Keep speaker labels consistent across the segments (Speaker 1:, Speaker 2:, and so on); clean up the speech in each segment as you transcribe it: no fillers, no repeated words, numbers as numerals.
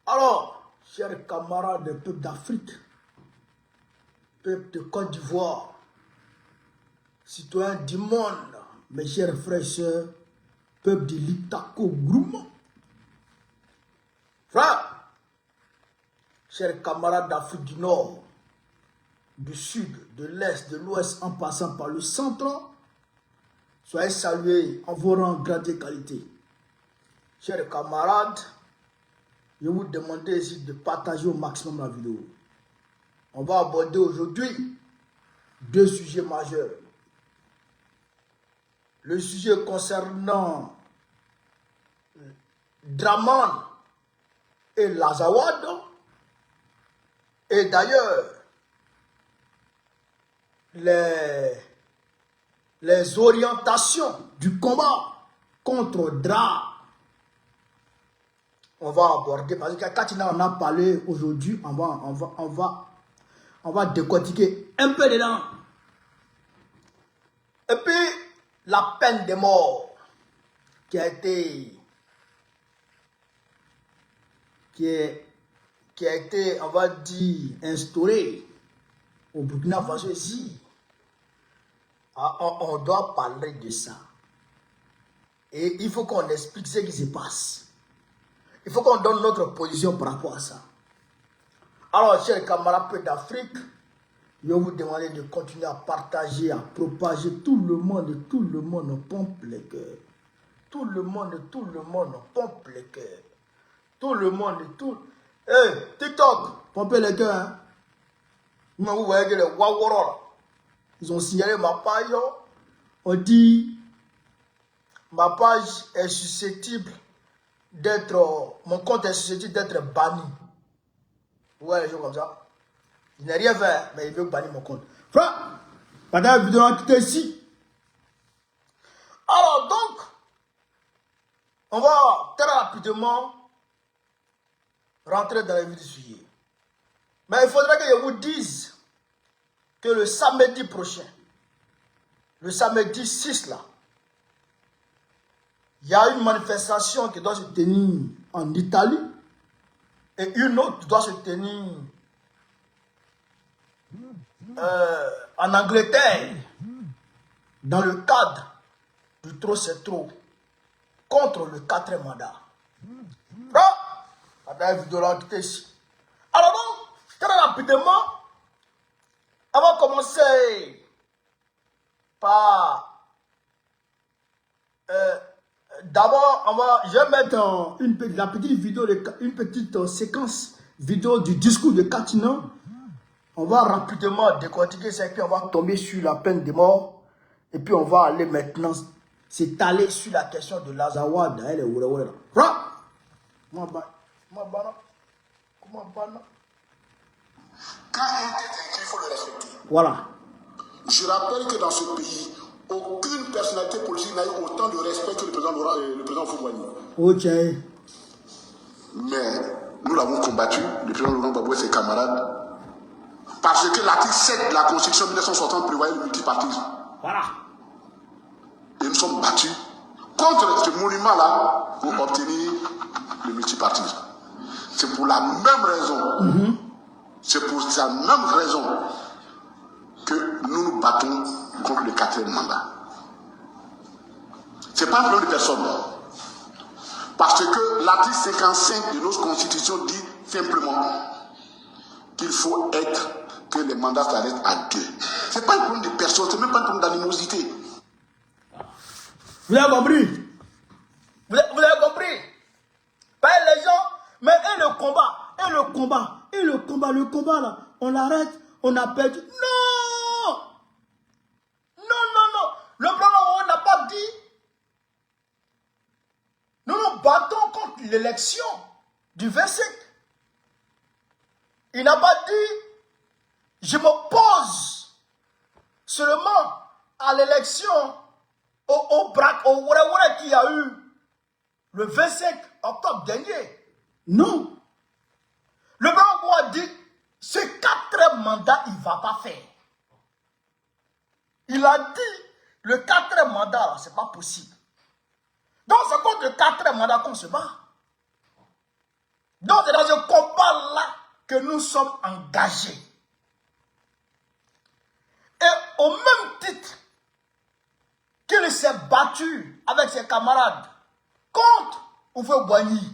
Speaker 1: Alors, chers camarades des peuples d'Afrique, peuple de Côte d'Ivoire, citoyens du monde, mes chers frères et sœurs, peuple de l'Itako Grouma, frères, chers camarades d'Afrique du Nord, du Sud, de l'Est, de l'Ouest, en passant par le centre, soyez salués en vos rangs, grade et qualité. Chers camarades, je vous demande ici de partager au maximum la vidéo. On va aborder aujourd'hui deux sujets majeurs. Le sujet concernant Draman et l'Azawad. Et d'ailleurs, les orientations du combat contre Dra. On va aborder, parce que Katina en a parlé aujourd'hui, on va décortiquer un peu dedans. Et puis, la peine de mort qui a été, on va dire, instaurée au Burkina Faso ici. On doit parler de ça. Et il faut qu'on explique ce qui se passe. Il faut qu'on donne notre position par rapport à ça. Alors, chers camarades d'Afrique, je vais vous demander de continuer à partager, à propager. Tout le monde pompe les cœurs. Tout le monde pompe les cœurs. Tout le monde. Hey, TikTok, pompez les cœurs. Hein? Vous voyez que les Waworo, ils ont signalé ma page. On dit, ma page est susceptible d'être, mon compte est susceptible d'être banni. Vous voyez les choses comme ça. Il n'a rien fait, mais il veut bannir mon compte. Frère, pendant la vidéo qui est ici. Alors donc, on va très rapidement rentrer dans la vie du sujet. Mais il faudrait que je vous dise que le samedi prochain, le samedi 6 là, il y a une manifestation qui doit se tenir en Italie et une autre doit se tenir en Angleterre dans le cadre du trop c'est trop contre le 4e mandat. Alors donc, très rapidement, on va commencer par d'abord, je vais mettre la petite vidéo, une petite séquence vidéo du discours de Katina. On va rapidement décortiquer ça et puis on va tomber sur la peine de mort. Et puis on va aller maintenant s'étaler sur la question de l'Azawad.
Speaker 2: Quand un tête est écrit, il faut le respecter.
Speaker 1: Voilà.
Speaker 2: Je rappelle que dans ce pays, aucune personnalité politique n'a eu autant de respect que le président Foumouani.
Speaker 1: Ok.
Speaker 2: Mais nous l'avons combattu, le président Laurent Gbagbo et ses camarades, parce que l'article 7 de la Constitution de 1960 prévoyait le multipartisme.
Speaker 1: Voilà.
Speaker 2: Et nous sommes battus contre ce monument-là pour obtenir le multipartisme. C'est pour la même raison. C'est pour la même raison que nous nous battons contre le 4e mandat. Ce n'est pas un problème de personne. Parce que l'article 55 de notre constitution dit simplement qu'il faut que les mandats s'arrêtent à 2. Ce n'est pas un problème de personne, ce n'est même pas un problème d'animosité.
Speaker 1: Vous avez compris? Vous avez compris? Pas les gens, mais le combat là, on l'arrête, on a perdu. Non! Non. Le plan, on n'a pas dit. Nous nous battons contre l'élection du 25. Il n'a pas dit, je m'oppose seulement à l'élection au qu'il y a eu le 25 octobre dernier. Non. Le Blanc a dit, ce 4e mandat, il ne va pas faire. Il a dit, le 4e mandat, ce n'est pas possible. Donc c'est contre le 4e mandat qu'on se bat. Donc c'est dans ce combat-là que nous sommes engagés. Et au même titre qu'il s'est battu avec ses camarades contre Houphouët-Boigny,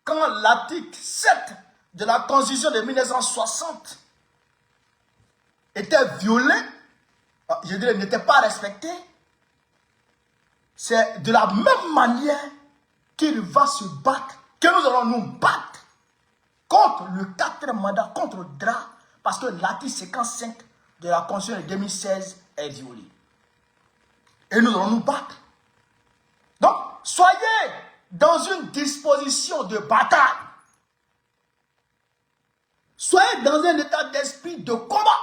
Speaker 1: quand l'article 7 de la Constitution de 1960 était violé, je dirais n'était pas respecté, c'est de la même manière qu'il va se battre, que nous allons nous battre contre le 4e mandat, contre le DRA, parce que l'article 55 de la Constitution de 2016 est violé. Et nous allons nous battre. Donc, soyez dans une disposition de bataille. Soyez dans un état d'esprit de combat.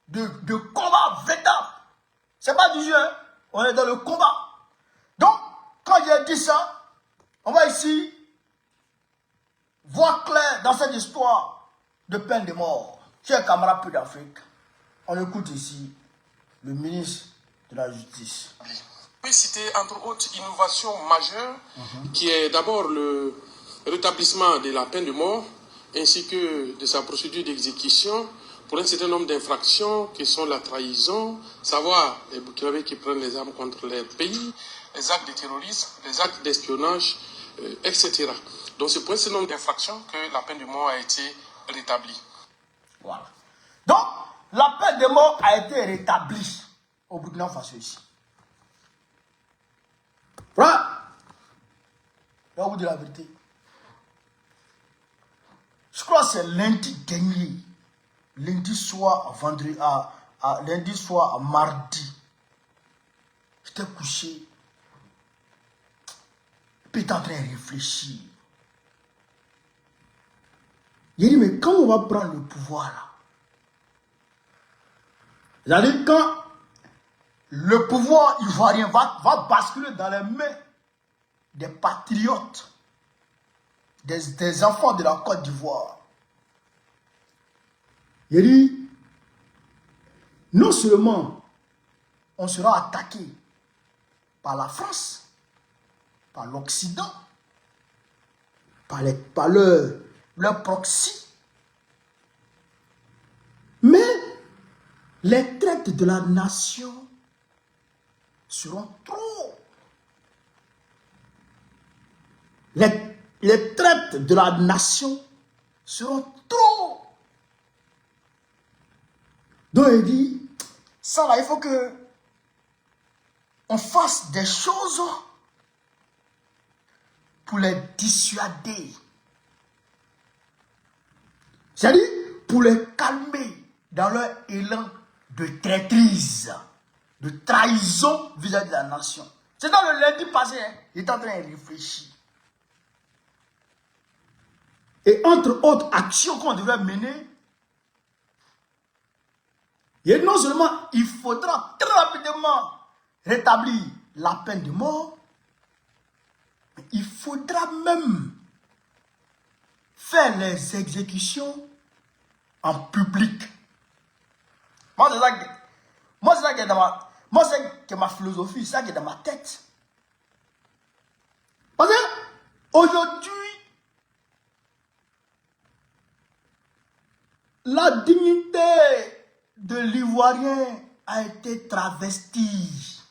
Speaker 1: De combat véritable. C'est pas du jeu, hein? On est dans le combat. Donc, quand j'ai dit ça, on va ici voir clair dans cette histoire de peine de mort. Chers camarades peu d'Afrique, on écoute ici le ministre de la Justice.
Speaker 3: Je peux citer entre autres innovations majeures, qui est d'abord le rétablissement de la peine de mort, ainsi que de sa procédure d'exécution pour un certain nombre d'infractions qui sont la trahison, savoir les Burkinabés qui prennent les armes contre leur pays, les actes de terrorisme, les actes d'espionnage, etc. Donc c'est pour un certain nombre d'infractions que la peine de mort a été rétablie.
Speaker 1: Voilà. Donc, la peine de mort a été rétablie au Burkina Faso ici. Voilà. Je vais vous dire la vérité. Je crois que c'est lundi dernier, lundi soir à vendredi, lundi soir à mardi. J'étais couché. Puis j'étais en train de réfléchir. J'ai dit, mais quand on va prendre le pouvoir là, c'est-à-dire quand le pouvoir ivoirien va basculer dans les mains des patriotes, des enfants de la Côte d'Ivoire. Il dit, non seulement on sera attaqué par la France, par l'Occident, par leur proxy, mais les traites de la nation seront trop. Les traites de la nation seront trop. Donc il dit, ça là, il faut que on fasse des choses pour les dissuader. C'est-à-dire pour les calmer dans leur élan de traîtrise, de trahison vis-à-vis de la nation. C'est dans le lundi passé, hein, il est en train de réfléchir. Et entre autres actions qu'on devrait mener, et non seulement il faudra très rapidement rétablir la peine de mort, mais il faudra même faire les exécutions en public. Moi, c'est ça qui est dans ma philosophie, c'est ça qui est dans ma tête. Parce que aujourd'hui, la dignité de l'Ivoirien a été travestie.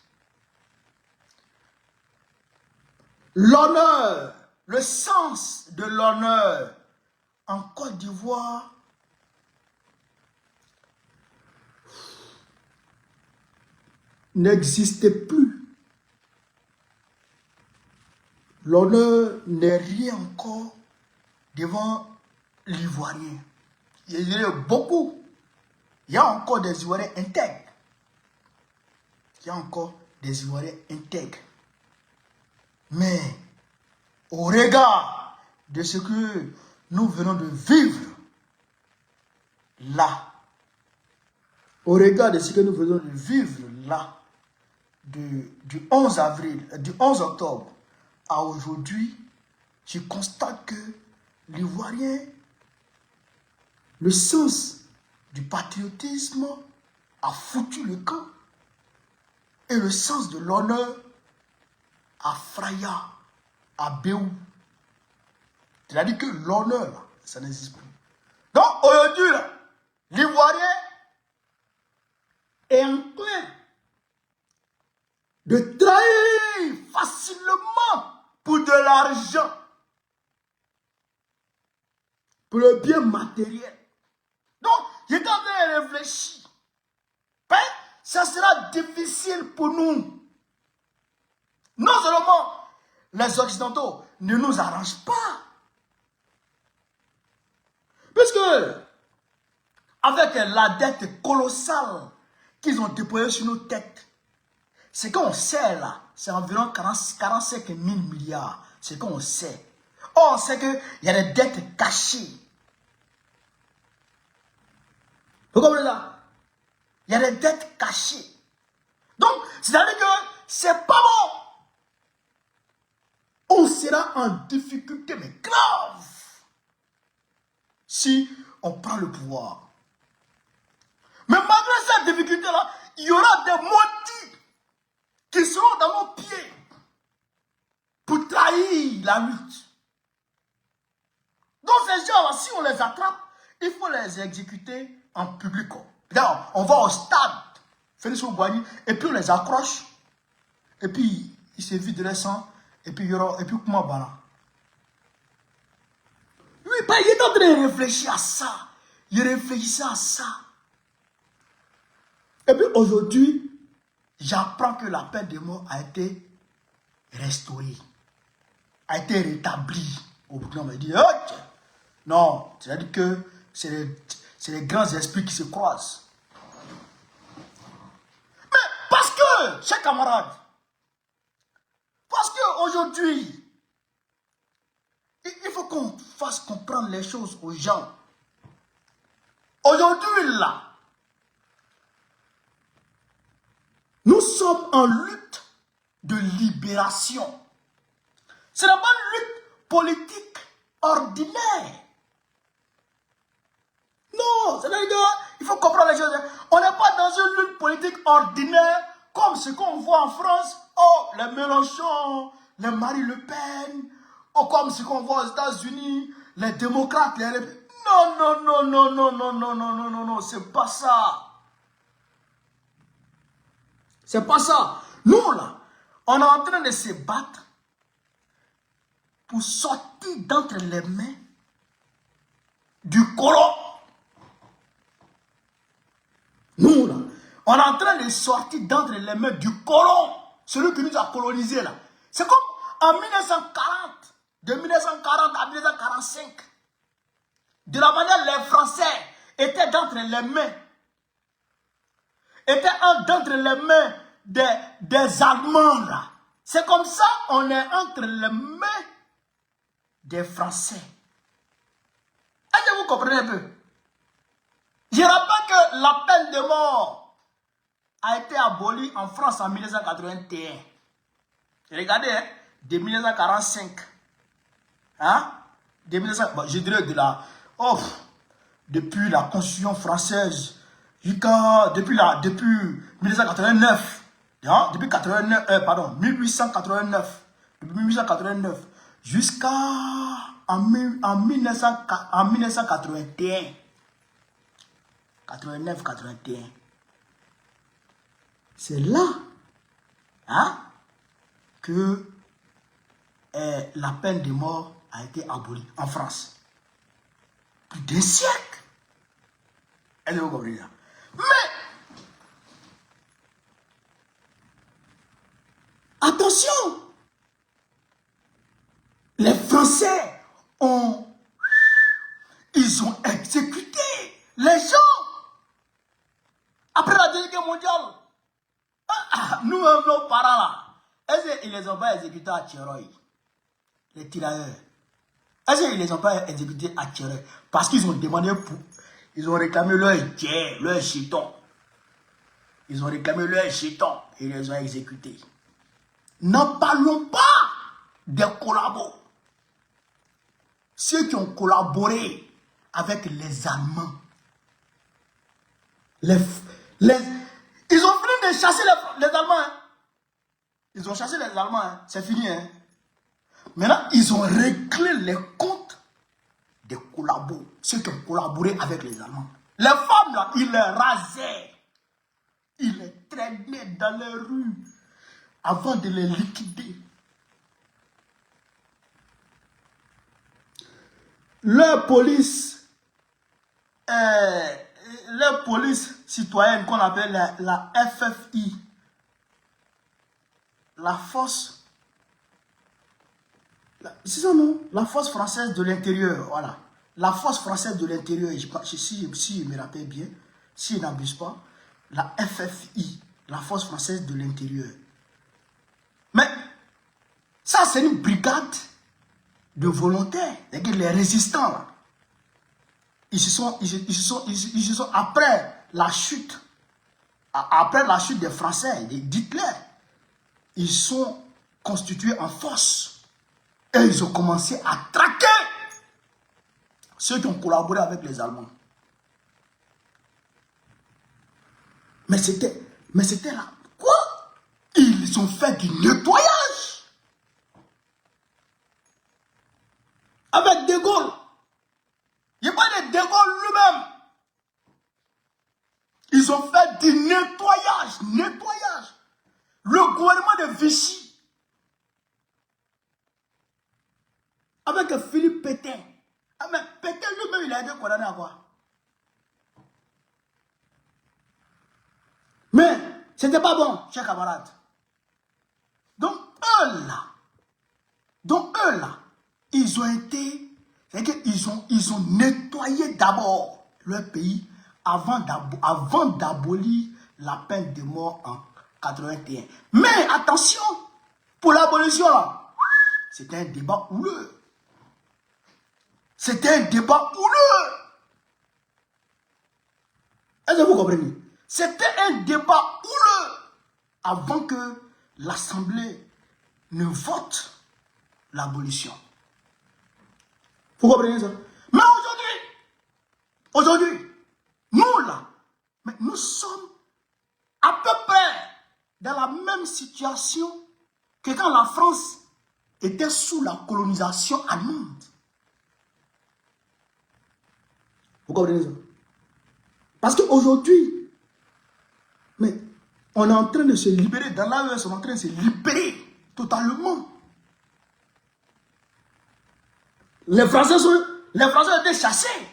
Speaker 1: L'honneur, le sens de l'honneur en Côte d'Ivoire n'existait plus. L'honneur n'est rien encore devant l'Ivoirien. Il y a beaucoup. Il y a encore des Ivoiriens intègres. Il y a encore des Ivoiriens intègres. Mais au regard de ce que nous venons de vivre là, au regard de ce que nous venons de vivre là, du 11 avril, du 11 octobre à aujourd'hui, je constate que l'Ivoirien, le sens du patriotisme a foutu le camp et le sens de l'honneur à Fraya, à Béou. C'est-à-dire que l'honneur, là, ça n'existe plus. Donc, aujourd'hui, l'Ivoirien est enclin de trahir facilement pour de l'argent, pour le bien matériel. Donc, j'étais en train de réfléchir. Ben, ça sera difficile pour nous. Non seulement les Occidentaux ne nous arrangent pas, puisque avec la dette colossale qu'ils ont déposée sur nos têtes, ce qu'on sait là, c'est environ 45 000 milliards. C'est ce qu'on sait. Or, on sait qu'il y a des dettes cachées. Vous comprenez ça? Il y a des dettes cachées. Donc, c'est-à-dire que c'est pas bon. On sera en difficulté, mais grave, si on prend le pouvoir. Mais malgré cette difficulté-là, il y aura des maudits qui seront dans nos pieds pour trahir la lutte. Donc ces gens-là, si on les attrape, il faut les exécuter en public. Regarde, on va au stade, Félix Houphouët-Boigny, et puis on les accroche, et puis ils se vident le sang, et puis comment bala. Oui, il est en train de réfléchir à ça. Il réfléchissait à ça. Et puis aujourd'hui, j'apprends que la peine de mort a été restaurée, a été rétablie. Au bout on me dit, ok. Non, c'est-à-dire que c'est les grands esprits qui se croisent. Mais parce que, chers camarades, parce qu'aujourd'hui, il faut qu'on fasse comprendre les choses aux gens. Aujourd'hui, là, nous sommes en lutte de libération. Ce n'est pas une lutte politique ordinaire. Non, c'est-à-dire qu'il faut comprendre les choses. On n'est pas dans une lutte politique ordinaire comme ce qu'on voit en France. Oh, les Mélenchon, les Marine Le Pen, ou comme ce qu'on voit aux États-Unis, les démocrates, les... Non, non, non, non, non, non, non, non, non, non, non, c'est pas ça. C'est pas ça. Nous, là, on est en train de se battre pour sortir d'entre les mains du colon. Nous, là, on est en train de sortir d'entre les mains du colon, celui qui nous a colonisés, là. C'est comme en 1940, de 1940 à 1945. De la manière les Français étaient d'entre les mains, étaient d'entre les mains des Allemands, là. C'est comme ça on est entre les mains des Français. Est-ce que vous comprenez un peu? Je rappelle que la peine de mort a été abolie en France en 1981. Regardez, hein, de 1945. Hein? De 1900, bon, je dirais de la... Oh, depuis la Constitution française, depuis 1989. Hein? Depuis 1889. Depuis 1889. Jusqu'à en 1981. 89-81. C'est là, hein, que la peine de mort a été abolie en France. Plus d'un siècle. Est-ce que vous comprenez ça? Mais, attention, les Français ils ont exécuté les gens. Après la Deuxième Guerre mondiale, nous, nos parents là, est-ce qu'ils ne les ont pas exécutés à Tcheroy? Les tirailleurs. Est-ce qu'ils ne les ont pas exécutés à Tcheroy? Parce qu'ils ont demandé pour... Ils ont réclamé leur jeton. Ils ont réclamé leur jeton et ils les ont exécutés. N'en parlons pas des collabos. Ceux qui ont collaboré avec les Allemands. Ils ont fini de chasser les Allemands. Hein. Ils ont chassé les Allemands. Hein. C'est fini. Hein. Maintenant, ils ont réglé les comptes des collabos, ceux qui ont collaboré avec les Allemands. Les femmes, là, ils les rasaient. Ils les traînaient dans les rues avant de les liquider. Leur police citoyenne qu'on appelle la FFI, la force, c'est ça non? La force française de l'intérieur, voilà. La force française de l'intérieur, si je me rappelle bien, si je n'abuse pas, la FFI, la force française de l'intérieur. Mais ça, c'est une brigade de volontaires, les résistants là. Ils se sont après la chute des Français, d'Hitler, ils sont constitués en force et ils ont commencé à traquer ceux qui ont collaboré avec les Allemands. Mais c'était là. Quoi? Ils ont fait du nettoyage avec De Gaulle. Il n'y a pas de De Gaulle lui-même. Ils ont fait du nettoyage. Le gouvernement de Vichy, avec Philippe Pétain. Ah mais Pétain lui-même, il a été condamné à quoi? Mais c'était pas bon, chers camarades. Donc eux là, ils ont été, c'est-à-dire qu'ils ont nettoyé d'abord leur pays avant d'abolir la peine de mort en 81. Mais attention, pour l'abolition là, c'était un débat houleux. Est-ce que vous comprenez? C'était un débat houleux avant que l'Assemblée ne vote l'abolition. Vous comprenez ça? Mais aujourd'hui, nous là, mais nous sommes à peu près dans la même situation que quand la France était sous la colonisation allemande. Vous comprenez ça? Parce qu'aujourd'hui, mais on est en train de se libérer, dans l'AES, on est en train de se libérer totalement. Les Français étaient chassés.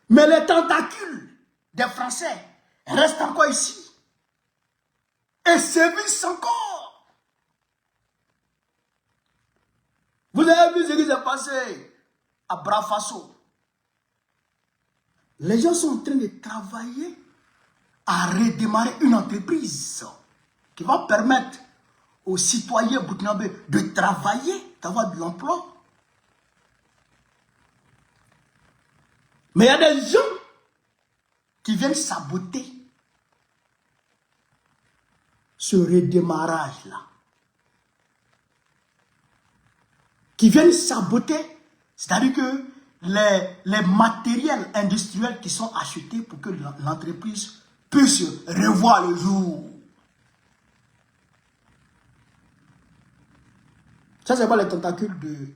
Speaker 1: Mais les tentacules des Français restent encore ici. Et sévissent encore. Vous avez vu ce qui s'est passé à Brafaso. Les gens sont en train de travailler à redémarrer une entreprise qui va permettre aux citoyens burkinabés de travailler, d'avoir de l'emploi. Mais il y a des gens qui viennent saboter ce redémarrage-là. Qui viennent saboter, c'est-à-dire que les matériels industriels qui sont achetés pour que l'entreprise puisse revoir le jour. Ça, c'est pas les tentacules de...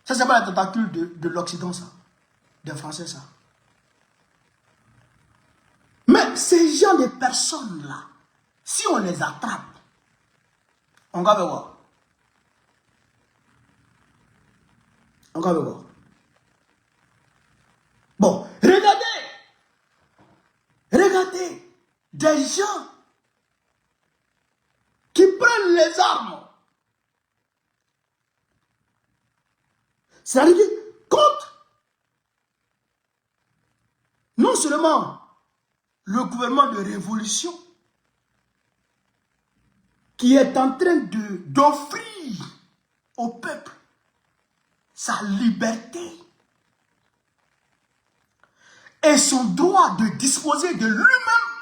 Speaker 1: Ça, c'est pas les tentacules de l'Occident, ça. Des Français, ça. Mais ces gens de personnes-là, si on les attrape, on va voir. On va voir. Bon, regardez des gens qui prennent les armes. C'est-à-dire contre non seulement le gouvernement de révolution qui est en train d'offrir au peuple sa liberté et son droit de disposer de lui-même.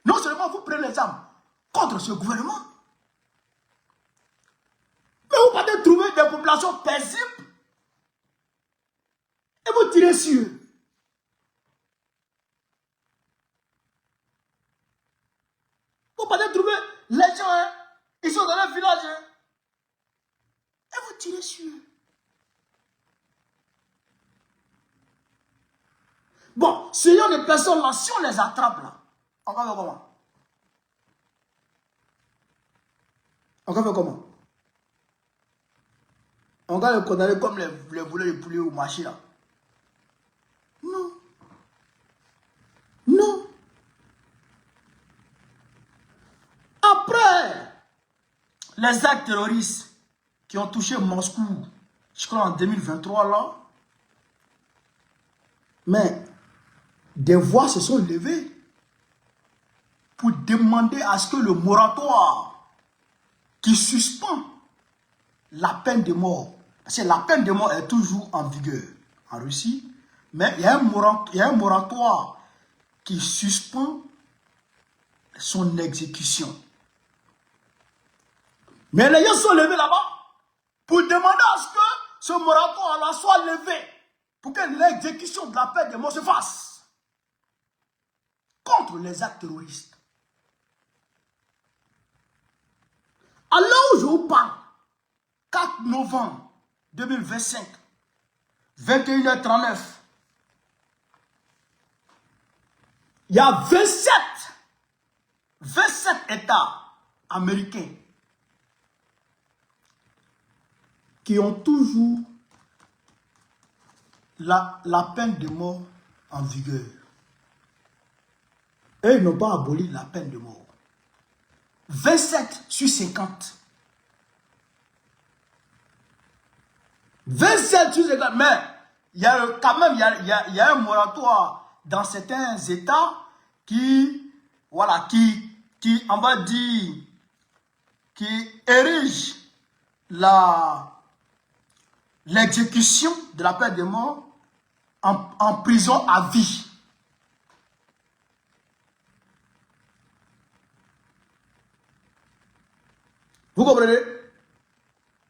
Speaker 1: Non seulement vous prenez les armes contre ce gouvernement, mais vous partez trouver des populations paisibles et vous tirez sur eux. Vous partez trouver les gens, ils sont dans les villages, et ce genre de personnes-là, si on les attrape là, on va faire comment? On va faire comment? On va les condamner comme les voleurs de poulet au marché là. Non. Non. Après les actes terroristes qui ont touché Moscou, je crois en 2023 là, mais des voix se sont levées pour demander à ce que le moratoire qui suspend la peine de mort, parce que la peine de mort est toujours en vigueur en Russie, mais il y a un moratoire qui suspend son exécution. Mais les gens sont levés là-bas pour demander à ce que ce moratoire-là soit levé pour que l'exécution de la peine de mort se fasse contre les actes terroristes. À l'heure où je vous parle, 4 novembre 2025, 21h39, il y a 27 États américains qui ont toujours la peine de mort en vigueur. Et ils n'ont pas aboli la peine de mort. 27 sur 50. 27 sur 50. Mais il y a quand même il y a un moratoire dans certains États qui, voilà, qui on va dire, qui érige l'exécution de la peine de mort en prison à vie. Vous comprenez?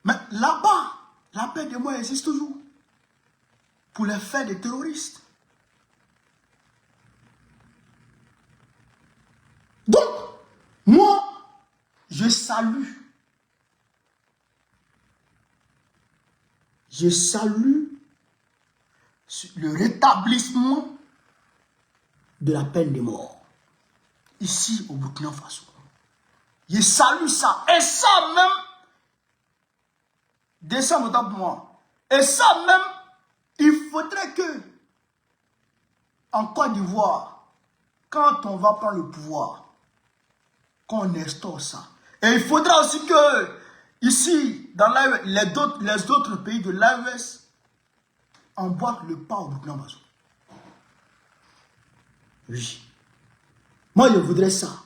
Speaker 1: Mais là-bas, la peine de mort existe toujours pour les faits des terroristes. Donc, moi, je salue le rétablissement de la peine de mort ici au Burkina Faso. Je salue ça. Et ça même, descends autant pour moi. Et ça même, il faudrait que, en Côte d'Ivoire, quand on va prendre le pouvoir, qu'on instaure ça. Et il faudra aussi que, ici, dans les autres pays de l'AES, emboîtent le pas au Burkina Faso. Oui. Moi, je voudrais ça.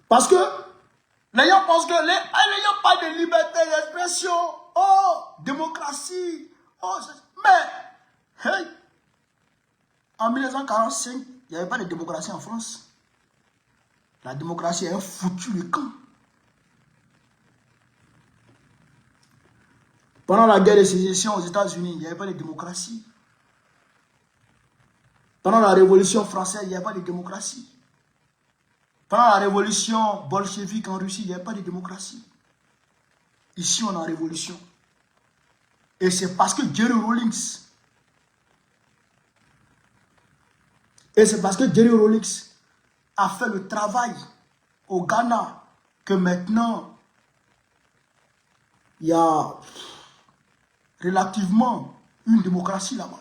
Speaker 1: Parce que les gens pensent que les gens parlent de liberté d'expression. Oh, démocratie. Oh, mais, hey, en 1945, il n'y avait pas de démocratie en France. La démocratie est un foutu le camp. Pendant la guerre de sécession aux États-Unis, il n'y avait pas de démocratie. Pendant la Révolution française, il n'y avait pas de démocratie. Pendant la révolution bolchevique en Russie, il n'y avait pas de démocratie. Ici, on a révolution. Et c'est parce que Jerry Rawlings, a fait le travail au Ghana que maintenant, il y a relativement une démocratie là-bas.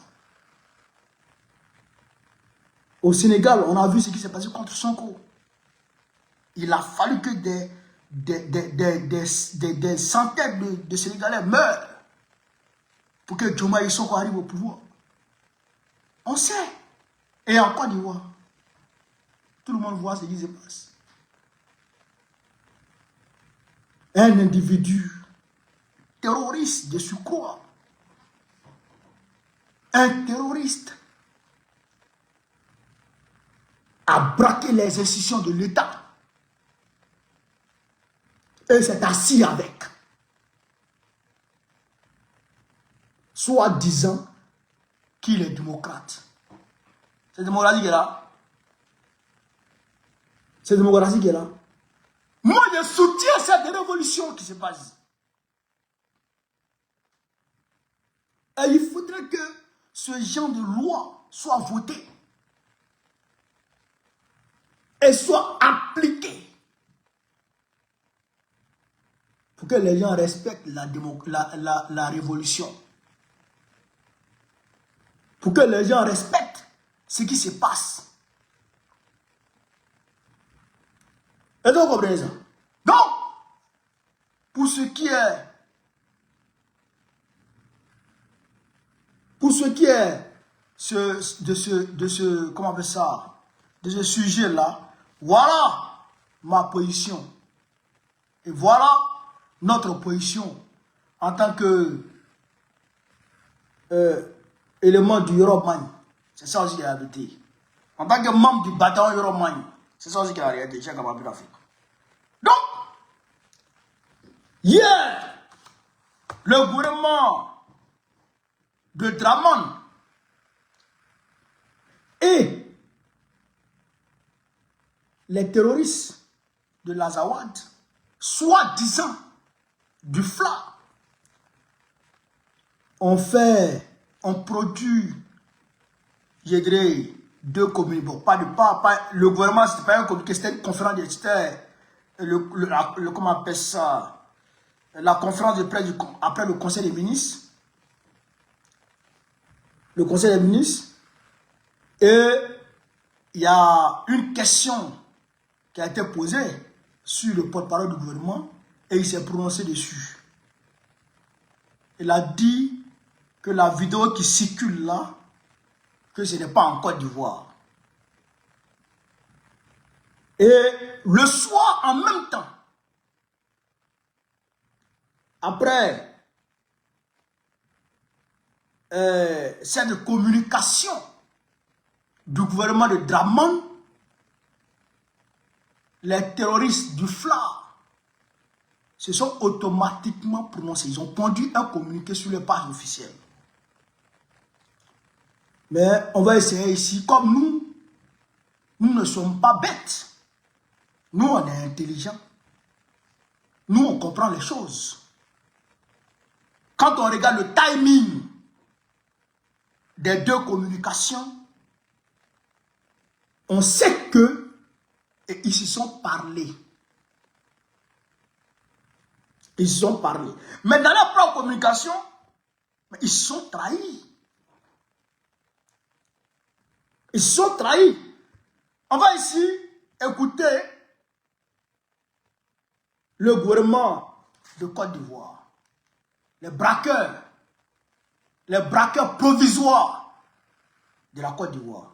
Speaker 1: Au Sénégal, on a vu ce qui s'est passé contre Sonko. Il a fallu que des centaines de Sénégalais meurent pour que Diomaye Sonko arrive au pouvoir. On sait. Et en Côte d'Ivoire, tout le monde voit ce qui se passe. Un individu terroriste de surcroît, un terroriste, a braqué les institutions de l'État. Et s'est assis avec. Soit disant qu'il est démocrate. C'est démocratie qui est là. C'est démocratie qui est là. Moi, je soutiens cette révolution qui se passe. Et il faudrait que ce genre de loi soit votée et soit appliquée pour que les gens respectent la révolution. Pour que les gens respectent ce qui se passe. Et donc, vous comprenez ça? Donc, pour ce qui est comment on appelle ça, de ce sujet-là, voilà ma position. Et voilà notre position en tant que élément du Europe-Man. C'est ça aussi qui est la vérité. En tant que membre du bataillon Europe-Man, c'est ça aussi qui est la réalité. Donc, hier, le gouvernement de Dramane et les terroristes de l'Azawad, soi-disant du FLA, ont produit, je dirais, deux communiqués. Bon, le gouvernement, c'était pas un communiqué, c'était une conférence de, c'était comment on appelle ça, la conférence de presse après le conseil des ministres. Le conseil des ministres. Et il y a une question qui a été posée sur le porte-parole du gouvernement et il s'est prononcé dessus. Il a dit que la vidéo qui circule là, que ce n'est pas en Côte d'Ivoire. Et le soir, en même temps, après cette communication du gouvernement de Dramane, les terroristes du FLA se sont automatiquement prononcés. Ils ont pondu un communiqué sur les pages officielles. Mais on va essayer ici, comme nous ne sommes pas bêtes. Nous, on est intelligents. Nous, on comprend les choses. Quand on regarde le timing des deux communications, on sait que ils se sont parlé. Ils se sont parlé. Mais dans la propre communication, ils se sont trahis. Ils se sont trahis. On va ici écouter le gouvernement de Côte d'Ivoire. Les braqueurs provisoires de la Côte d'Ivoire.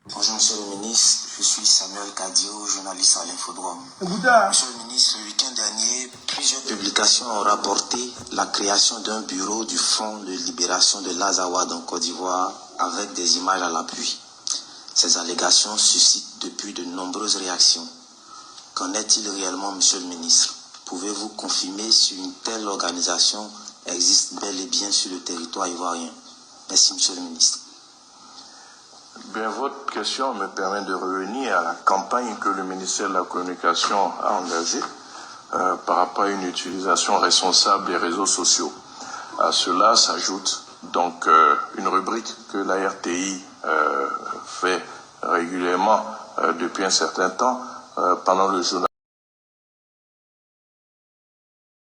Speaker 4: Bonjour Monsieur le ministre, je suis Samuel Kadio, journaliste à l'Infodrome. Monsieur le ministre, le week-end dernier, plusieurs publications ont rapporté la création d'un bureau du Front de libération de l'Azawad en Côte d'Ivoire avec des images à l'appui. Ces allégations suscitent depuis de nombreuses réactions. Qu'en est-il réellement, Monsieur le ministre? Pouvez-vous confirmer si une telle organisation existe bel et bien sur le territoire ivoirien? Merci Monsieur le ministre.
Speaker 5: Bien, votre question me permet de revenir à la campagne que le ministère de la Communication a engagée par rapport à une utilisation responsable des réseaux sociaux. À cela s'ajoute donc une rubrique que la RTI fait régulièrement depuis un certain temps pendant le journal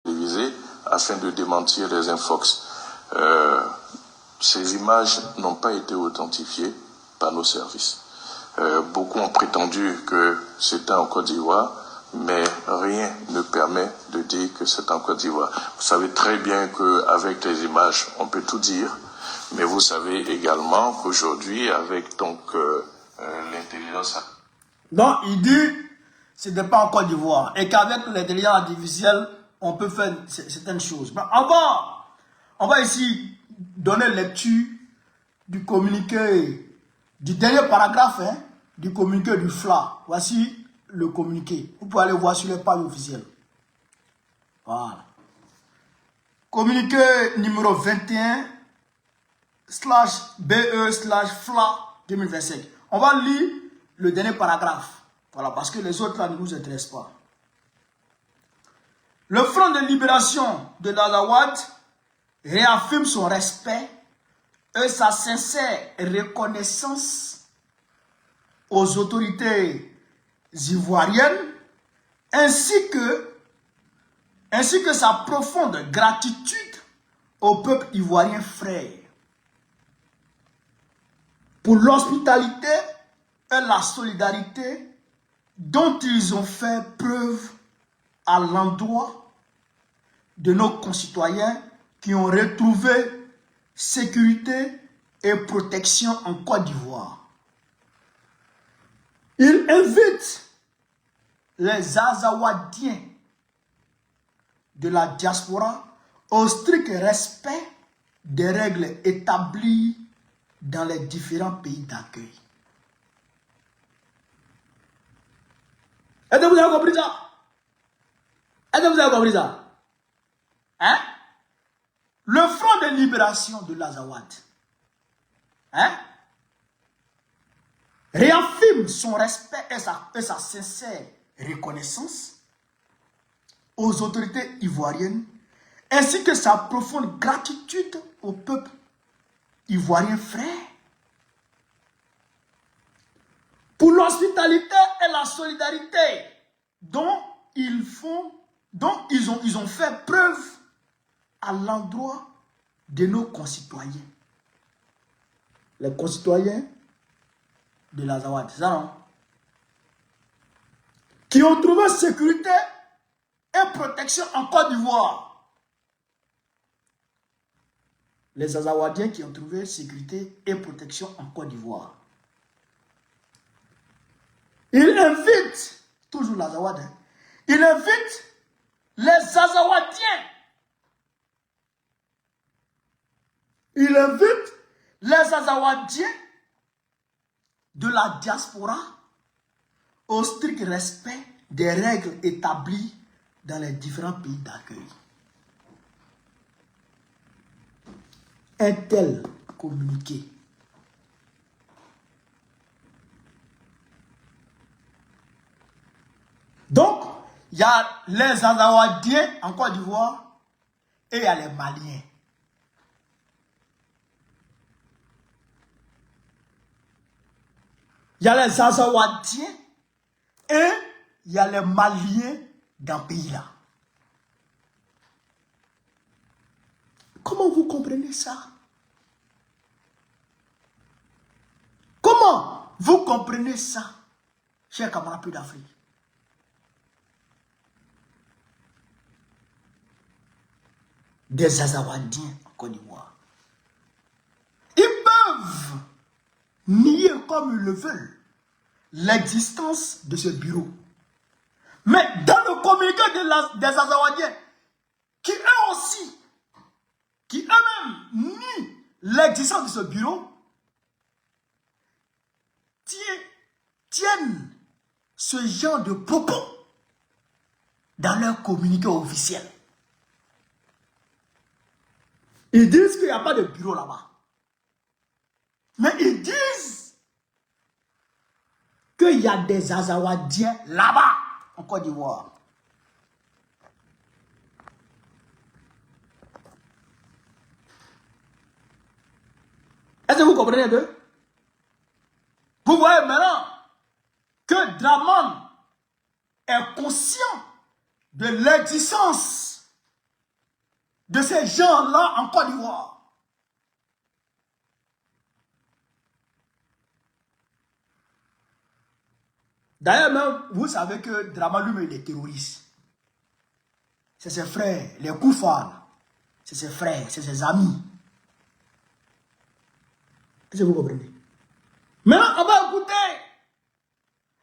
Speaker 5: télévisé afin de démentir les infox. Ces images n'ont pas été authentifiées par nos services. Beaucoup ont prétendu que c'était en Côte d'Ivoire, mais rien ne permet de dire que c'est en Côte d'Ivoire. Vous savez très bien qu'avec les images, on peut tout dire, mais vous savez également qu'aujourd'hui, avec donc l'intelligence...
Speaker 1: Donc, il dit ce n'est pas en Côte d'Ivoire et qu'avec l'intelligence artificielle, on peut faire certaines choses. Mais on va ici donner lecture du communiqué, du dernier paragraphe du communiqué du FLA. Voici le communiqué. Vous pouvez aller voir sur les pages officielles. Voilà. Communiqué numéro 21/BE/FLA 2025. On va lire le dernier paragraphe. Voilà, parce que les autres là ne nous intéressent pas. Le Front de libération de l'Azawad réaffirme son respect et sa sincère reconnaissance aux autorités ivoiriennes ainsi que sa profonde gratitude au peuple ivoirien frère pour l'hospitalité et la solidarité dont ils ont fait preuve à l'endroit de nos concitoyens qui ont retrouvé sécurité et protection en Côte d'Ivoire. Il invite les Azawadiens de la diaspora au strict respect des règles établies dans les différents pays d'accueil. Est-ce que vous avez compris ça? Est-ce que vous avez compris ça? Hein? Le front de libération de l'Azawad, hein, réaffirme son respect et sa sincère reconnaissance aux autorités ivoiriennes ainsi que sa profonde gratitude au peuple ivoirien frère pour l'hospitalité et la solidarité dont ils ont fait preuve à l'endroit de nos concitoyens. Les concitoyens de l'Azawad, c'est ça non? Qui ont trouvé sécurité et protection en Côte d'Ivoire. Les Azawadiens qui ont trouvé sécurité et protection en Côte d'Ivoire. Il invite, toujours l'Azawad, hein, il invite les Azawadiens. Il invite les Azawadiens de la diaspora au strict respect des règles établies dans les différents pays d'accueil. Un tel communiqué donc, il y a les Azawadiens en Côte d'Ivoire et il y a les Maliens. Il y a les Azawadiens et il y a les Maliens dans le pays là. Comment vous comprenez ça? Comment vous comprenez ça, chers camarades d'Afrique? Des Azawadiens en Côte d'Ivoire. Ils peuvent nier comme ils le veulent l'existence de ce bureau. Mais dans le communiqué des Azawadiens, qui eux aussi, qui eux-mêmes nient l'existence de ce bureau, tiennent ce genre de propos dans leur communiqué officiel. Ils disent qu'il n'y a pas de bureau là-bas. Mais ils disent qu'il y a des Azawadiens là-bas, en Côte d'Ivoire. Est-ce que vous comprenez un peu? Vous voyez maintenant que Dramane est conscient de l'existence de ces gens-là en Côte d'Ivoire. D'ailleurs, même, vous savez que Dramane lui-même, il est terroriste. C'est ses frères, les Koufars. C'est ses frères, c'est ses amis. Est-ce que vous comprenez? Maintenant, on va écouter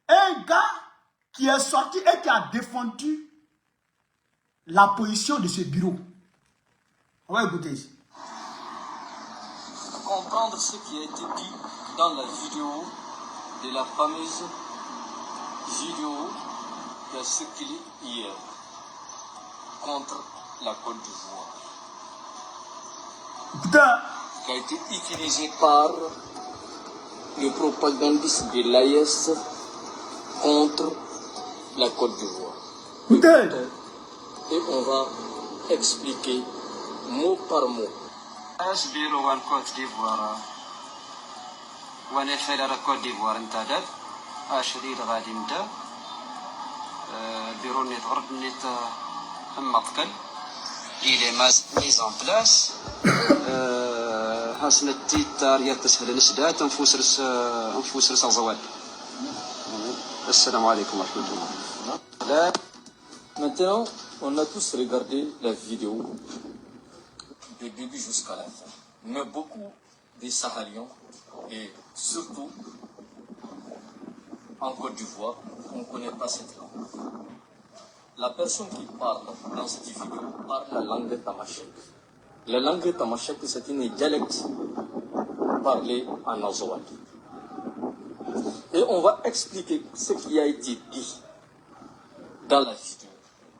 Speaker 1: un gars qui est sorti et qui a défendu la position de ce bureau. On va écouter ici.
Speaker 6: Comprendre ce qui a été dit dans la vidéo de la fameuse vidéo qui a circulé hier contre la Côte d'Ivoire. Qui a été utilisé par le propagandiste de l'AES contre la Côte d'Ivoire. Et on va expliquer mot par mot بيرو وان كوت ديفوار وانا فعلا كوت ديفوار انتدت اشريد غادي نبدا بيرو نيت غرب نيت مطقل إلى ميز ان بلاس حسن التيتار يتسهل الاسدات انفوس رس الزوال. السلام عليكم ورحمة الله. Maintenant, on a tous regardé la vidéo du début jusqu'à la fin. Mais beaucoup des Sahariens, et surtout en Côte d'Ivoire, on ne connaît pas cette langue. La personne qui parle dans cette vidéo parle la langue tamashek. La langue tamashek, c'est une dialecte parlée en Azawad. Et on va expliquer ce qui a été dit dans la vidéo.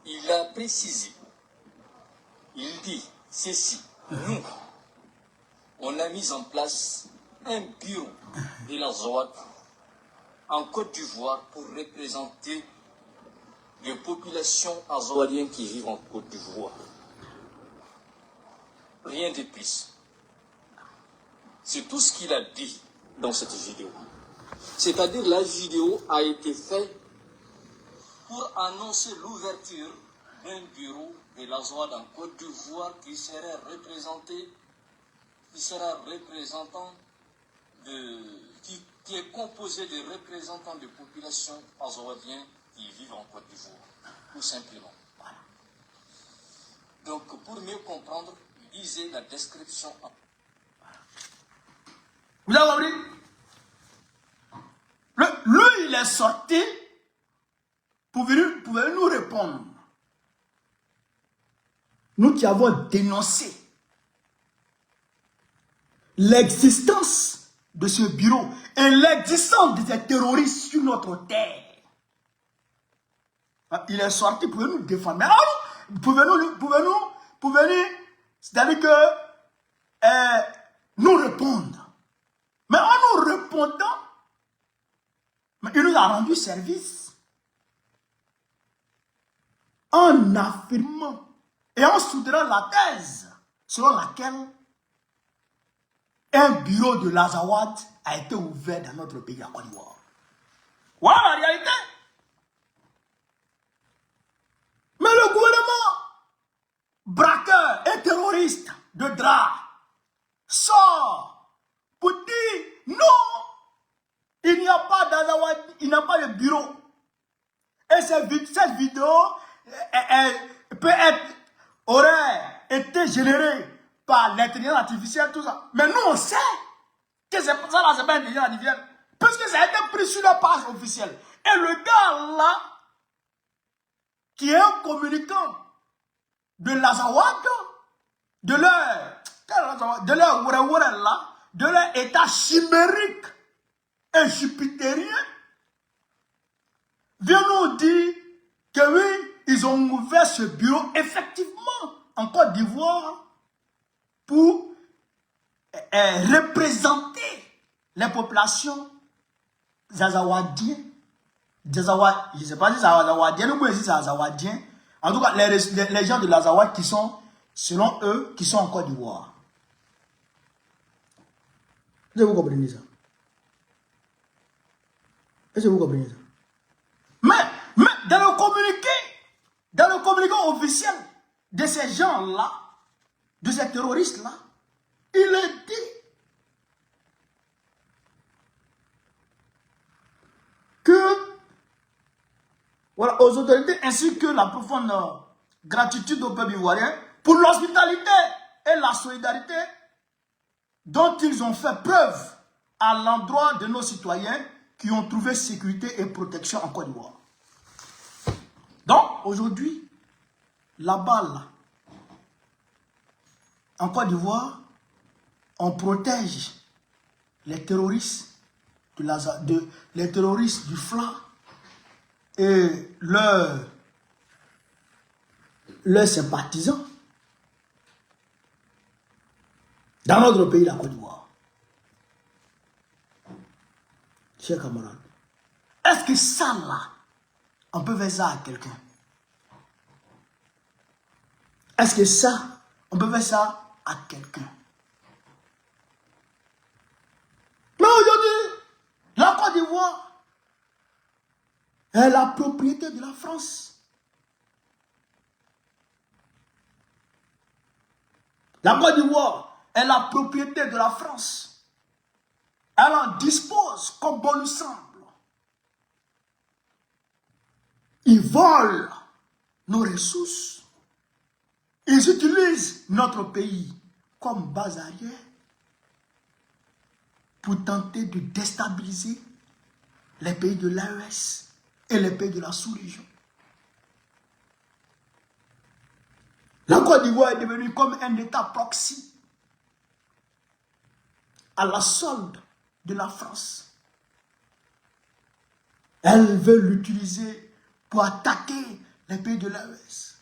Speaker 6: Il a précisé, il dit ceci, nous, on a mis en place un bureau de la Zawad en Côte d'Ivoire pour représenter les populations azawadiennes qui vivent en Côte d'Ivoire. Rien de plus. C'est tout ce qu'il a dit dans cette vidéo. C'est-à-dire la vidéo a été faite pour annoncer l'ouverture d'un bureau de l'Azawad en Côte d'Ivoire qui sera représentant qui est composé de représentants de populations azawadiennes qui vivent en Côte d'Ivoire, tout simplement. Voilà. Donc, pour mieux comprendre, lisez la description.
Speaker 1: Vous avez compris? Lui, il est sorti pour venir nous répondre. Nous qui avons dénoncé l'existence de ce bureau et l'existence des terroristes sur notre terre. Il est sorti pour nous défendre. Mais alors, pour venir, c'est-à-dire que nous répondre. Mais en nous répondant, il nous a rendu service en affirmant et en soutenant la thèse selon laquelle un bureau de l'Azawad a été ouvert dans notre pays, à Côte d'Ivoire. Voilà la réalité. Mais le gouvernement, braqueur et terroriste de drap, sort pour dire non, il n'y a pas d'Azawad, il n'y a pas de bureau. Et cette vidéo aurait été générée par l'intelligence artificielle, tout ça. Mais nous, on sait que ça là, c'est pas l'intelligence artificielle. Parce que ça a été pris sur la page officielle. Et le gars là, qui est un communicant de l'Azawad, de leur état chimérique et jupitérien, vient nous dire que oui, ils ont ouvert ce bureau effectivement en Côte d'Ivoire pour représenter les populations azawadiennes. Je ne sais pas si c'est azawadiennes ou si c'est azawadiens. En tout cas, les gens de l'Azawad qui sont, selon eux, qui sont en Côte d'Ivoire. Est-ce que vous comprenez ça? Est-ce que vous comprenez ça? Mais dans le communiqué officiel de ces gens-là, de ces terroristes-là, il est dit que voilà, aux autorités ainsi que la profonde gratitude au peuple ivoirien pour l'hospitalité et la solidarité dont ils ont fait preuve à l'endroit de nos citoyens qui ont trouvé sécurité et protection en Côte d'Ivoire. Donc, aujourd'hui, là-bas, en Côte d'Ivoire, on protège les terroristes, les terroristes du FLA et leurs sympathisants dans notre pays, la Côte d'Ivoire. Chers camarades, est-ce que ça là, on peut faire ça à quelqu'un? Est-ce que ça, on peut faire ça à quelqu'un? d'Ivoire est la propriété de la France. La Côte d'Ivoire est la propriété de la France. Elle en dispose comme bon lui semble. Ils volent nos ressources. Ils utilisent notre pays comme base arrière pour tenter de déstabiliser les pays de l'AES et les pays de la sous-région. La Côte d'Ivoire est devenue comme un État proxy à la solde de la France. Elle veut l'utiliser pour attaquer les pays de l'AES.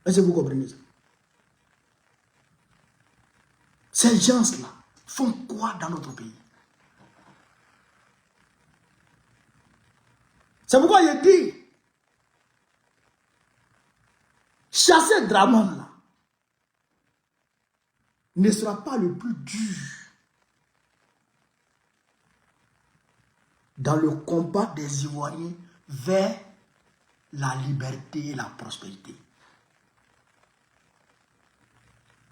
Speaker 1: Est-ce que vous comprenez ça? Ces gens-là font quoi dans notre pays? C'est pourquoi il dit, chasser Dramane là ne sera pas le plus dur dans le combat des Ivoiriens vers la liberté et la prospérité.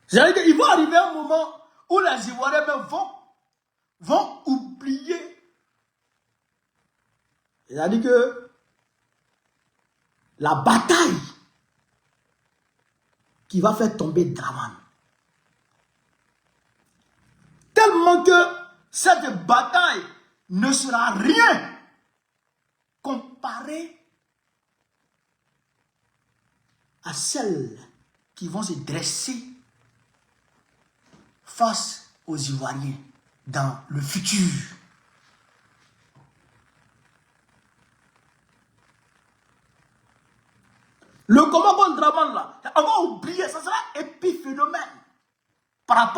Speaker 1: C'est-à-dire qu'il va arriver un moment où les Ivoiriens même vont oublier. C'est-à-dire que la bataille qui va faire tomber Dramane, tellement que cette bataille ne sera rien comparée à celles qui vont se dresser face aux Ivoiriens dans le futur. Le combat contre Dramane là, on va oublier, ça sera épiphénomène par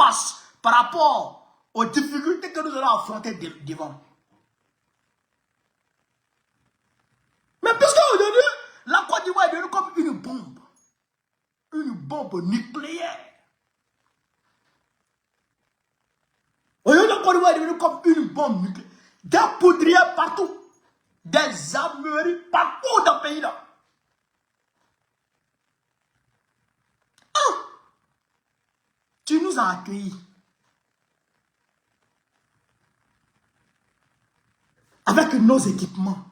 Speaker 1: rapport aux difficultés que nous allons affronter devant. Mais puisqu'aujourd'hui, la Côte d'Ivoire est devenue comme une bombe nucléaire. Aujourd'hui, la Côte d'Ivoire est devenue comme une bombe nucléaire. Des poudrières partout, des armeries partout dans le pays là. Tu nous as accueillis avec nos équipements.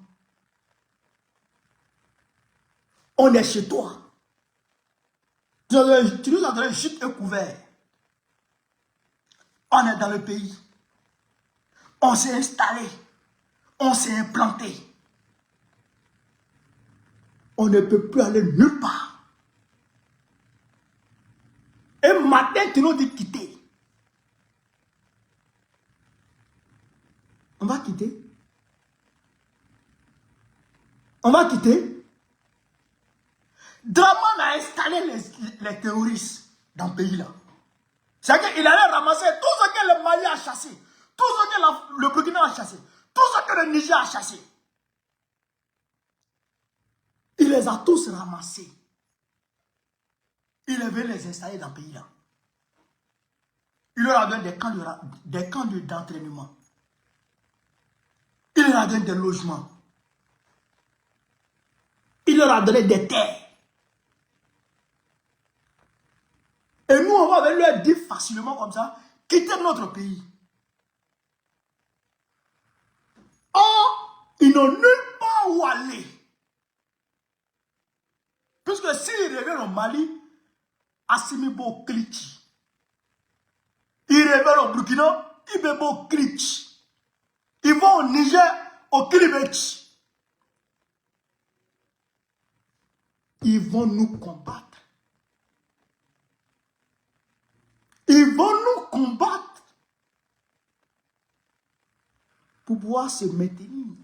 Speaker 1: On est chez toi. Tu nous as donné juste un couvert. On est dans le pays. On s'est installé. On s'est implanté. On ne peut plus aller nulle part. Un matin, tu nous dis quitter. On va quitter. On va quitter. Dramane a installé les terroristes dans le pays là. C'est-à-dire qu'il allait ramasser tout ce que le Mali a chassé, tout ce que le Burkina a chassé, tout ce que le Niger a chassé. Il les a tous ramassés. Il veut les installer dans le pays là. Il leur a donné des camps d'entraînement. Il leur a donné des logements. Il leur a donné des terres. Et nous, on va leur dire facilement comme ça, quitter notre pays. Or, ils n'ont nulle part où aller. Puisque s'ils reviennent au Mali, Assimi-Bo Klitsch. Ils reviennent au Burkina, Ibebo Klitsch. Ils vont au Niger, au Kilibetch. Ils vont nous combattre. Ils vont nous combattre pour pouvoir se maintenir.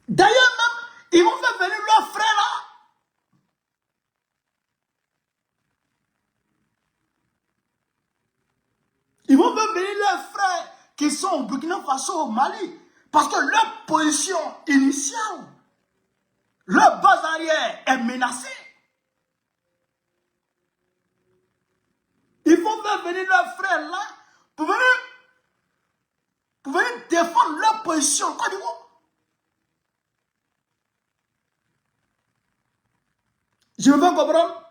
Speaker 1: D'ailleurs même, ils vont faire venir leurs frères là. Ils vont faire venir leurs frères qui sont au Burkina Faso, au Mali. Parce que leur position initiale, leur base arrière est menacée. Ils vont faire venir leurs frères là pour position, Côte d'Ivoire. Je veux comprendre.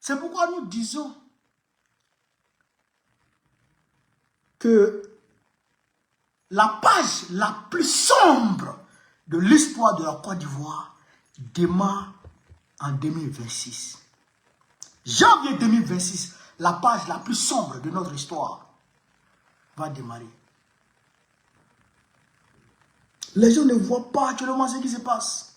Speaker 1: C'est pourquoi nous disons que la page la plus sombre de l'histoire de la Côte d'Ivoire démarre en 2026. Janvier 2026, la page la plus sombre de notre histoire va démarrer. Les gens ne voient pas actuellement ce qui se passe.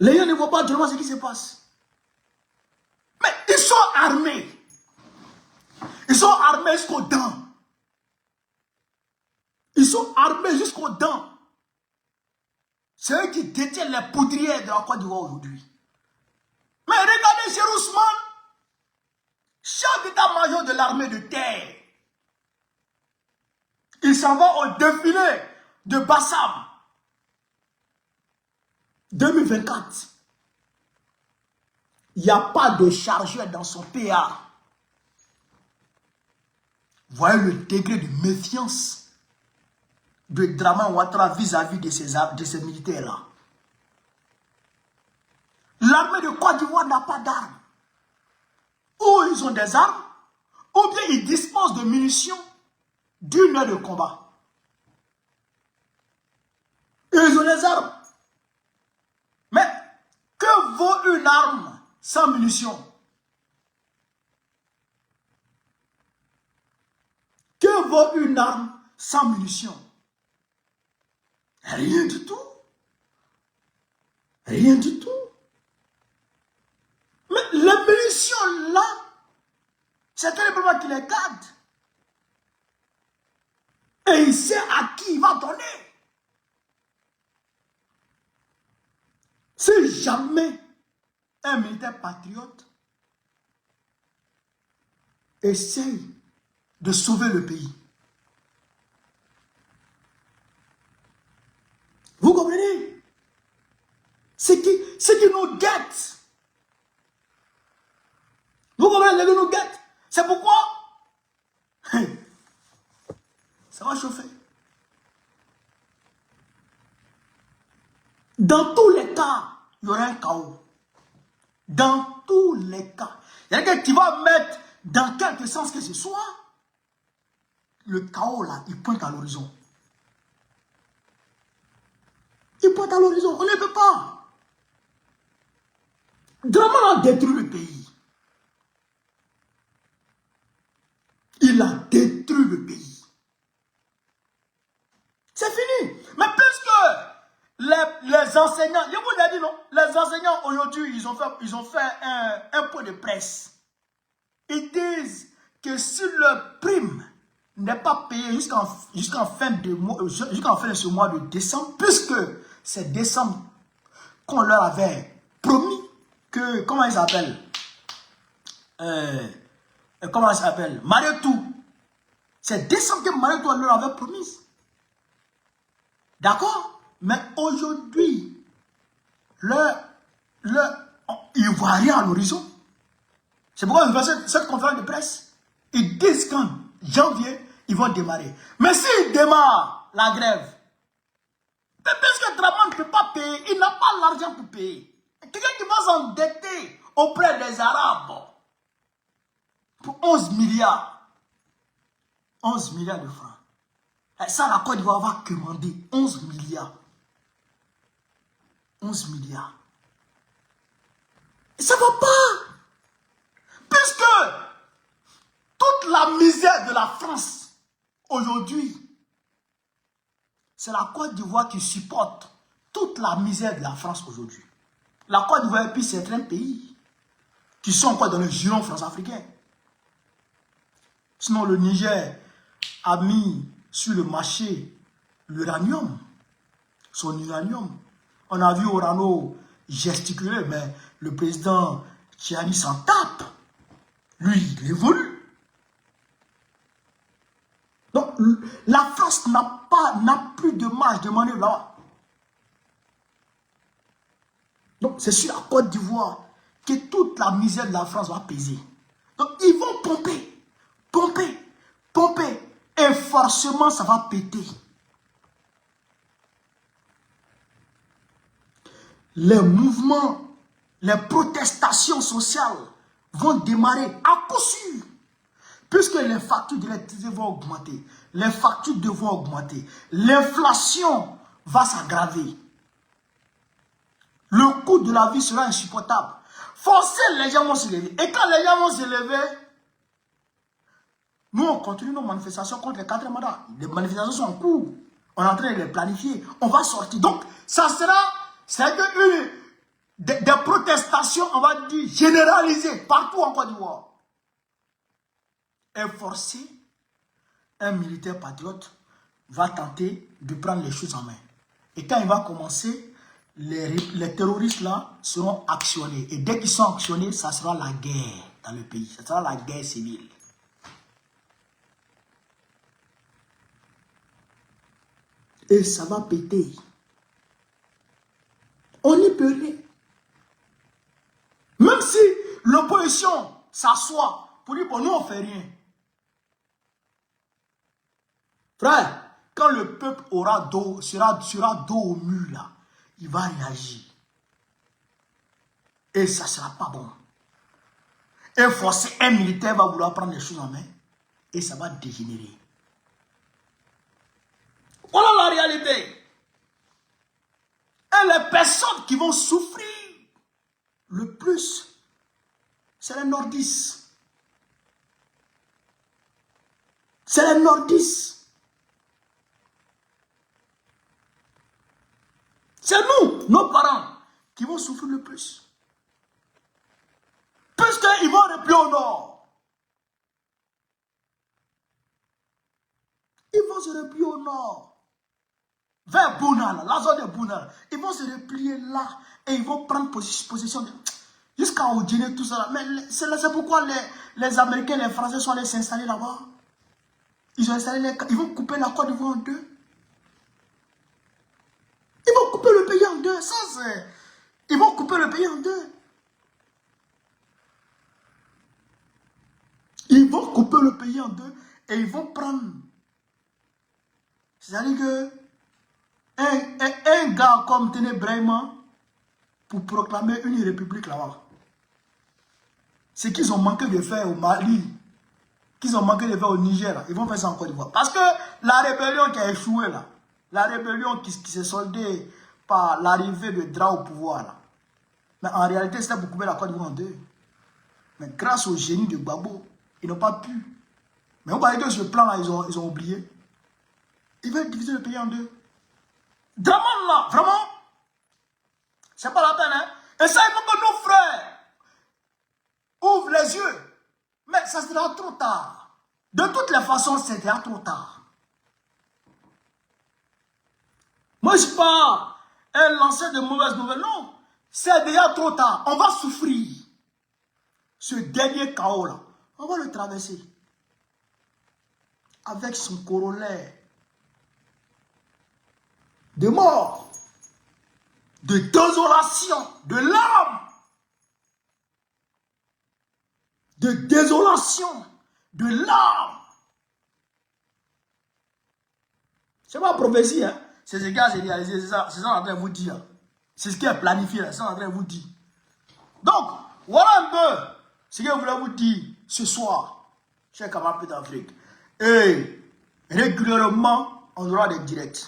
Speaker 1: Les gens ne voient pas actuellement ce qui se passe. Mais ils sont armés. Ils sont armés jusqu'aux dents. Ils sont armés jusqu'aux dents. C'est eux qui détiennent les poudrières de la Côte d'Ivoire aujourd'hui. Mais regardez chez Ousmane, chef d'état-major de l'armée de terre, il s'en va au défilé de Bassam 2024. Il n'y a pas de chargeur dans son PA. Voyez le degré de méfiance de Dramane Ouattara vis-à-vis de ces militaires-là. L'armée de Côte d'Ivoire n'a pas d'armes. Ou ils ont des armes, ou bien ils disposent de munitions d'une heure de combat. Ils ont des armes. Mais que vaut une arme sans munitions? Que vaut une arme sans munitions? Rien du tout. Rien du tout. Mais les munitions là, c'est un problème qui les garde. Et il sait à qui il va donner. Si jamais un militaire patriote essaye de sauver le pays, vous comprenez? Ce qui nous guette. Vous comprenez, les nous guette. C'est pourquoi ça va chauffer. Dans tous les cas, il y aura un chaos. Dans tous les cas. Il y a quelqu'un qui va mettre dans quelque sens que ce soit. Le chaos là, il pointe à l'horizon. Il pointe à l'horizon. On ne peut pas. Dramane a détruit le pays. Il a détruit le pays. C'est fini. Mais puisque les enseignants, je vous l'ai dit non, les enseignants aujourd'hui, ils ont fait un point de presse. Ils disent que si leur prime n'est pas payée jusqu'en fin de ce mois de décembre, puisque c'est décembre qu'on leur avait promis que, comment ils s'appellent, Marietou. C'est décembre que Marietou leur avait promis. D'accord? Mais aujourd'hui, ils ne voient rien à l'horizon. C'est pourquoi ils font cette conférence de presse. Ils disent qu'en janvier, ils vont démarrer. Mais s'ils démarrent la grève, puisque Dramane ne peut pas payer, il n'a pas l'argent pour payer. Quelqu'un qui va s'endetter auprès des Arabes pour 11 milliards. 11 milliards de francs. Et ça, la Côte d'Ivoire va commander 11 milliards. 11 milliards. Et ça ne va pas. Puisque toute la misère de la France aujourd'hui, c'est la Côte d'Ivoire qui supporte toute la misère de la France aujourd'hui. La Côte d'Ivoire et puis certains pays qui sont encore dans le giron france-africain. Sinon, le Niger a mis sur le marché l'uranium, son uranium. On a vu Orano gesticuler, mais le président Tchiani s'en tape. Lui, il évolue. Donc, la France n'a plus de marge de manœuvre là. Donc, c'est sur la Côte d'Ivoire que toute la misère de la France va peser. Donc, ils vont pomper, pomper, pomper. Et forcément, ça va péter. Les mouvements, les protestations sociales vont démarrer à coup sûr. Puisque les factures d'électricité vont augmenter, les factures devront augmenter, l'inflation va s'aggraver. Le coût de la vie sera insupportable. Forcément, les gens vont se lever. Et quand les gens vont se lever, nous, on continue nos manifestations contre les 4 mandats. Les manifestations sont en cours. On est en train de les planifier. On va sortir. Donc, ça sera des protestations, on va dire, généralisées partout en Côte d'Ivoire. Et forcer, un militaire patriote va tenter de prendre les choses en main. Et quand il va commencer, les terroristes là seront actionnés. Et dès qu'ils sont actionnés, ça sera la guerre dans le pays. Ça sera la guerre civile. Et ça va péter. On n'y peut rien. Même si l'opposition s'assoit pour dire, bon, nous on ne fait rien. Frère, quand le peuple sera dos au mur là, il va réagir. Et ça ne sera pas bon. Et forcer un militaire va vouloir prendre les choses en main. Et ça va dégénérer. Voilà la réalité. Et les personnes qui vont souffrir le plus, c'est les nordistes. C'est les nordistes. C'est nous, nos parents, qui vont souffrir le plus. Puisqu'ils vont replier au nord. Ils vont se replier au nord. Vers Bouna, la zone de Bouna. Ils vont se replier là. Et ils vont prendre possession jusqu'à Odine, tout ça. Mais c'est pourquoi les Américains, les Français sont allés s'installer là-bas. Ils vont couper la Côte d'Ivoire en deux. Ils vont couper le pays en deux. Ça, c'est... Ils vont couper le pays en deux. Ils vont couper le pays en deux. Et ils vont prendre... C'est-à-dire que... Un gars comme Téné Brahima, pour proclamer une république là-bas. Ce qu'ils ont manqué de faire au Mali, qu'ils ont manqué de faire au Niger, ils vont faire ça en Côte d'Ivoire. Parce que la rébellion qui a échoué là, la rébellion qui s'est soldée par l'arrivée de Dra au pouvoir là, mais en réalité c'était pour couper la Côte d'Ivoire en deux. Mais grâce au génie de Gbagbo, ils n'ont pas pu. Mais on parlait de ce plan là, ils ont oublié. Ils veulent diviser le pays en deux. Draman là, vraiment, c'est pas la peine, hein. Et ça, il faut que nos frères ouvrent les yeux. Mais ça sera trop tard. De toutes les façons, c'est déjà trop tard. Moi, je ne suis pas un lanceur de mauvaises nouvelles, non. C'est déjà trop tard. On va souffrir. Ce dernier chaos là, on va le traverser. Avec son corollaire. De mort, de désolation, de larmes, de désolation, de larmes. C'est pas une prophétie, hein? C'est ce qui a réalisé, c'est ça que je suis en train de vous dire. C'est ce qui est planifié, c'est ce que je suis en train de vous dire. Donc, voilà un peu ce que je voulais vous dire ce soir, chers camarades d'Afrique. Et régulièrement, on aura des directs.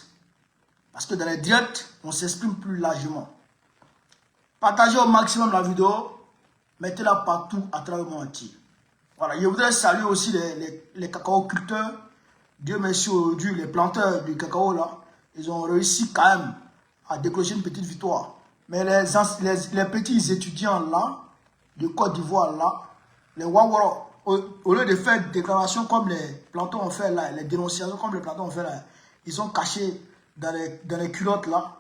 Speaker 1: Parce que dans les directs, on s'exprime plus largement. Partagez au maximum la vidéo. Mettez-la partout à travers le monde entier. Voilà, je voudrais saluer aussi les cacao-culteurs. Dieu merci aujourd'hui, les planteurs du cacao là. Ils ont réussi quand même à décrocher une petite victoire. Mais les petits étudiants là, de Côte d'Ivoire là, les Wawara, au lieu de faire des déclarations comme les plantons ont fait là, les dénonciations comme les plantons ont fait là, ils ont caché dans les culottes là,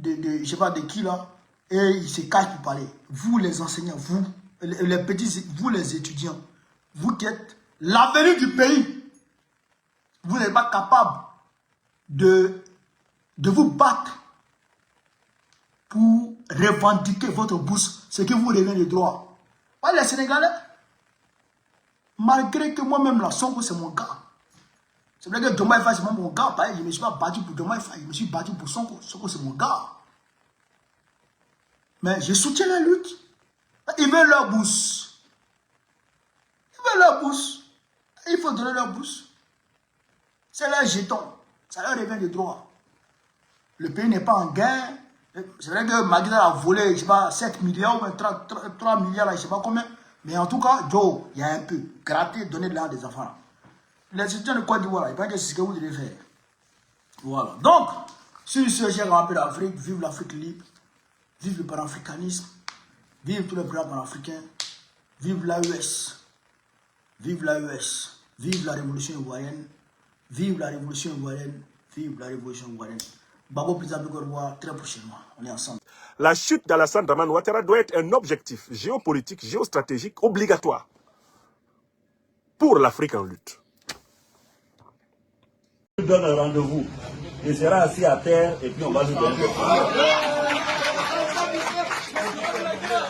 Speaker 1: je sais pas de qui là, et ils se cachent pour parler. Vous les enseignants, vous, les petits, vous les étudiants, vous qui êtes l'avenir du pays, vous n'êtes pas capable de vous battre pour revendiquer votre bourse, ce que vous revient de droit. Pas les Sénégalais. Malgré que moi-même, là, Sonko, c'est mon gars. C'est vrai que Diomaye Faye, c'est mon gars. Pareil, je ne me suis pas battu pour Diomaye Faye, je me suis battu pour Sonko. Sonko, c'est mon gars. Mais je soutiens la lutte. Ils veulent leur bourse. Ils veulent leur bourse. Il faut donner leur bourse. C'est leur jeton. Ça leur revient de droit. Le pays n'est pas en guerre. C'est vrai que Magda a volé, je ne sais pas, 7 milliards ou 3 milliards, je ne sais pas combien. Mais en tout cas, Joe, il y a un peu. Gratter, donner de l'argent des enfants. Les citoyens de Côte d'Ivoire, il paraît que c'est ce que vous devez faire. Voilà. Donc, sur ce, j'ai rappelé l'Afrique, vive l'Afrique libre, vive le panafricanisme, vive tous les plans panafricains, vive l'AES, vive l'AES, vive la révolution ivoirienne, vive la révolution ivoirienne, vive la révolution ivoirienne. Babo Pizza Bigorwa, très prochainement, on est ensemble.
Speaker 7: La chute d'Alassane Dramane Ouattara doit être un objectif géopolitique, géostratégique obligatoire pour l'Afrique en lutte.
Speaker 8: Je donne un rendez-vous. Je serai assis à terre et puis on va nous donner.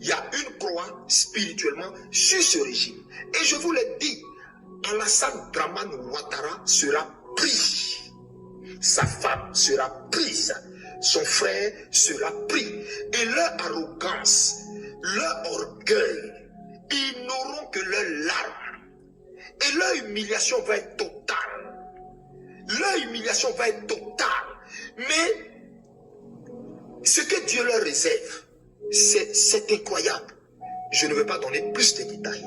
Speaker 9: Il y a une croix spirituellement sur ce régime. Et je vous l'ai dit, Alassane Dramane Ouattara sera pris. Sa femme sera prise. Son frère sera pris. Et leur arrogance, leur orgueil, ils n'auront que leurs larmes. Et leur humiliation va être totale. Leur humiliation va être totale. Mais ce que Dieu leur réserve, c'est incroyable. Je ne veux pas donner plus de détails.